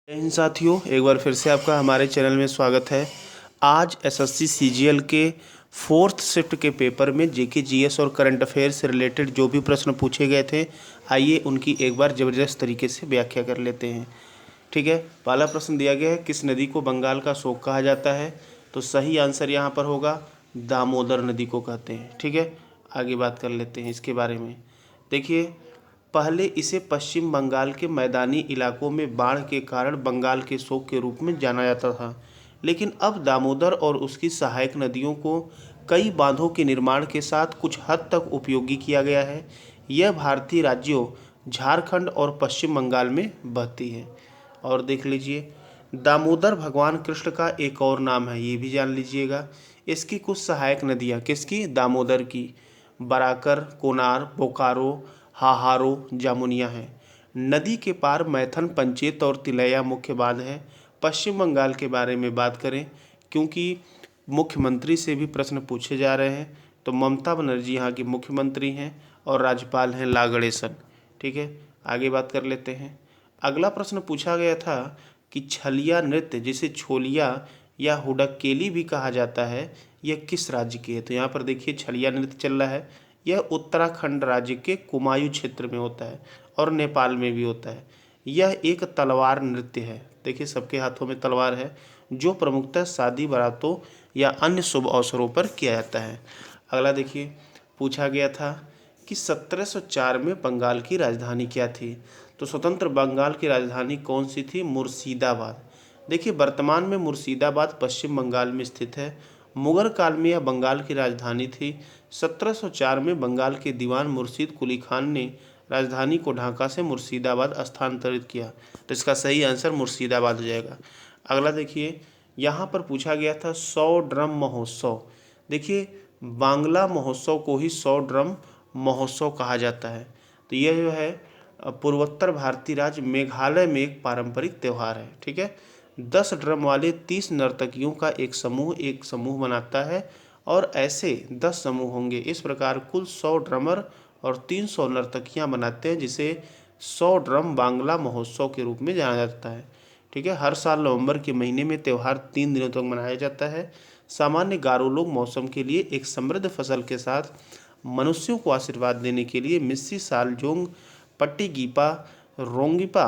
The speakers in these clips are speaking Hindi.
जय हिंद साथियों, एक बार फिर से आपका हमारे चैनल में स्वागत है। आज एसएससी सीजीएल के फोर्थ शिफ्ट के पेपर में जीके जीएस और करंट अफेयर से रिलेटेड जो भी प्रश्न पूछे गए थे, आइए उनकी एक बार ज़बरदस्त तरीके से व्याख्या कर लेते हैं। ठीक है, पहला प्रश्न दिया गया है, किस नदी को बंगाल का शोक कहा जाता है? तो सही आंसर यहाँ पर होगा दामोदर नदी को कहते हैं। ठीक है, आगे बात कर लेते हैं इसके बारे में। देखिए, पहले इसे पश्चिम बंगाल के मैदानी इलाकों में बाढ़ के कारण बंगाल के शोक के रूप में जाना जाता था, लेकिन अब दामोदर और उसकी सहायक नदियों को कई बांधों के निर्माण के साथ कुछ हद तक उपयोगी किया गया है। यह भारतीय राज्यों झारखंड और पश्चिम बंगाल में बहती है। और देख लीजिए, दामोदर भगवान कृष्ण का एक और नाम है, ये भी जान लीजिएगा। इसकी कुछ सहायक नदियाँ किसकी? दामोदर की बराकर, कोनार, बोकारो, हाहारो, जामुनिया है। नदी के पार मैथन, पंचेत और तिलैया मुख्य बांध है। पश्चिम बंगाल के बारे में बात करें, क्योंकि मुख्यमंत्री से भी प्रश्न पूछे जा रहे हैं, तो ममता बनर्जी यहाँ की मुख्यमंत्री हैं और राज्यपाल हैं ला गणेशन। ठीक है, आगे बात कर लेते हैं। अगला प्रश्न पूछा गया था कि छलिया नृत्य, जिसे छोलिया या हुडक्केली भी कहा जाता है, यह किस राज्य की है? तो यहाँ पर देखिए, छलिया नृत्य चल रहा है। यह उत्तराखंड राज्य के कुमायूं क्षेत्र में होता है और नेपाल में भी होता है। यह एक तलवार नृत्य है। देखिए, सबके हाथों में तलवार है, जो प्रमुखतः शादी बारातों या अन्य शुभ अवसरों पर किया जाता है। अगला देखिए, पूछा गया था कि 1704 में बंगाल की राजधानी क्या थी? तो स्वतंत्र बंगाल की राजधानी कौन सी थी? मुर्शिदाबाद। देखिए, वर्तमान में मुर्शिदाबाद पश्चिम बंगाल में स्थित है। मुगल काल में यह बंगाल की राजधानी थी। 1704 में बंगाल के दीवान मुर्शीद कुली खान ने राजधानी को ढाका से मुर्शिदाबाद स्थानांतरित किया। तो इसका सही आंसर मुर्शिदाबाद हो जाएगा। अगला देखिए, यहाँ पर पूछा गया था 100 ड्रम महोत्सव। देखिए, बांग्ला महोत्सव को ही 100 ड्रम महोत्सव कहा जाता है। तो यह जो है पूर्वोत्तर भारतीय राज्य मेघालय में एक पारंपरिक त्यौहार है। ठीक है, 10 ड्रम वाले 30 नर्तकियों का एक समूह बनाता है और ऐसे 10 समूह होंगे। इस प्रकार कुल 100 ड्रमर और 300 नर्तकियां बनाते हैं, जिसे 100 ड्रम बांग्ला महोत्सव के रूप में जाना जाता है। ठीक है, हर साल नवंबर के महीने में त्यौहार 3 दिनों तक मनाया जाता है। सामान्य गारो लोग मौसम के लिए एक समृद्ध फसल के साथ मनुष्यों को आशीर्वाद देने के लिए मिस्सी सालजोंग पट्टीगीपा रोंगीपा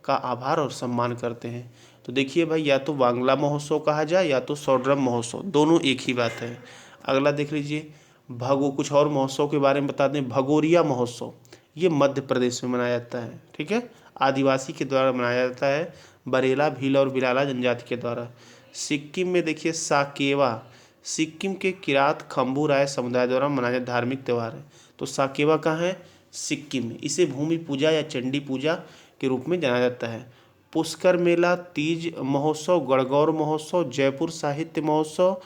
का आभार और सम्मान करते हैं। तो देखिए भाई, या तो बांग्ला महोत्सव कहा जाए या तो 100 ड्रम महोत्सव, दोनों एक ही बात है। अगला देख लीजिए, कुछ और महोत्सव के बारे में बता दें। भगोरिया महोत्सव, ये मध्य प्रदेश में मनाया जाता है। ठीक है, आदिवासी के द्वारा मनाया जाता है, बरेला, भील और बिलाला जनजाति के द्वारा। सिक्किम में देखिए साकेवा, सिक्किम के किरात खम्बू राय समुदाय द्वारा मनाया धार्मिक त्यौहार है। तो साकेवा कहाँ है? सिक्किम में। इसे भूमि पूजा या चंडी पूजा के रूप में जाना जाता है। पुष्कर मेला, तीज महोत्सव, गणगौर महोत्सव, जयपुर साहित्य महोत्सव,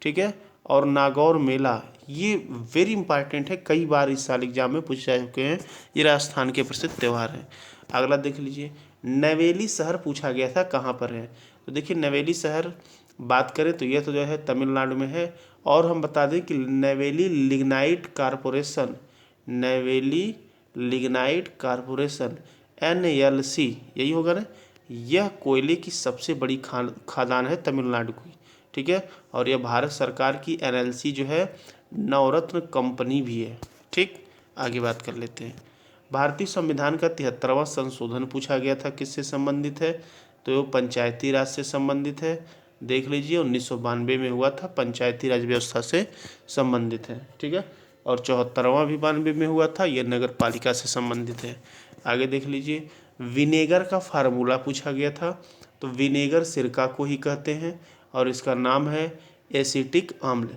ठीक है, और नागौर मेला, ये वेरी इंपॉर्टेंट है, कई बार इस साल एग्जाम में पूछे जा चुके हैं। ये राजस्थान के प्रसिद्ध त्यौहार हैं। अगला देख लीजिए, नवेली शहर पूछा गया था कहाँ पर है? तो देखिए, नवेली शहर बात करें तो यह तो जो है तमिलनाडु में है। और हम बता दें कि नवेली लिग्नाइट कारपोरेशन, नवेली लिग्नाइट कारपोरेशन NLC, यही होगा ना, यह कोयले की सबसे बड़ी खादान है तमिलनाडु की। ठीक है, और यह भारत सरकार की NLC जो है नवरत्न कंपनी भी है। ठीक, आगे बात कर लेते हैं। भारतीय संविधान का 73वां संशोधन पूछा गया था, किससे संबंधित है? तो पंचायती राज से संबंधित है। देख लीजिए, 1992 में हुआ था, पंचायती राज व्यवस्था से संबंधित है। ठीक है, और 74वां भी 92 में हुआ था, यह नगर पालिका से संबंधित है। आगे देख लीजिए, विनेगर का फार्मूला पूछा गया था। तो विनेगर सिरका को ही कहते हैं और इसका नाम है एसिटिक अम्ल।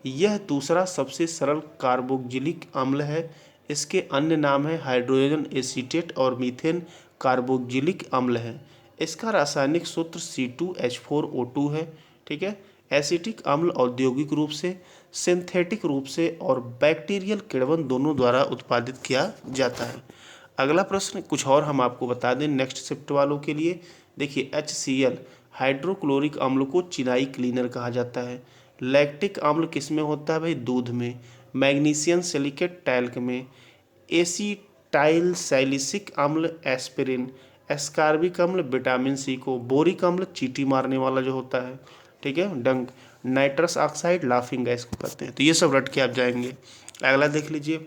यह दूसरा सबसे सरल कार्बोक्जिलिक अम्ल है। इसके अन्य नाम है हाइड्रोजन एसीटेट और मीथेन कार्बोक्जिलिक अम्ल है। इसका रासायनिक सूत्र C2H4O2 है। ठीक है, एसिटिक अम्ल औद्योगिक रूप से, सिंथेटिक रूप से और बैक्टीरियल किण्वन दोनों द्वारा उत्पादित किया जाता है। अगला प्रश्न कुछ और हम आपको बता दें नेक्स्ट शिफ्ट वालों के लिए। देखिए, HCl हाइड्रोक्लोरिक अम्ल को चिनाई क्लीनर कहा जाता है। लैक्टिक अम्ल किस में होता है भाई? दूध में। मैग्नीशियम सिलिकेट टैल्क में। एसिटाइल सैलिसिक अम्ल एस्पिरिन, एस्कॉर्बिक अम्ल विटामिन सी को, बोरिक अम्ल चींटी मारने वाला जो होता है, ठीक है, डंक, नाइट्रस ऑक्साइड लाफिंग गैस को कहते हैं। तो ये सब रट के आप जाएंगे। अगला देख लीजिए,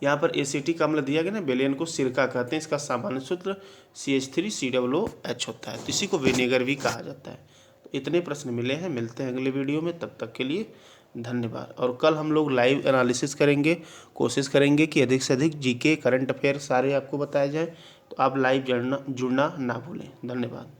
यहाँ पर एसिटिक अम्ल दिया गया ना, बेलेन को सिरका कहते हैं, इसका सामान्य सूत्र CH3COOH होता है, तो इसी को विनेगर भी कहा जाता है। तो इतने प्रश्न मिले हैं, मिलते हैं अगले वीडियो में, तब तक के लिए धन्यवाद। और कल हम लोग लाइव एनालिसिस करेंगे, कोशिश करेंगे कि अधिक से अधिक जीके करंट अफेयर सारे आपको बताए जाए, तो आप लाइव जुड़ना ना भूलें। धन्यवाद।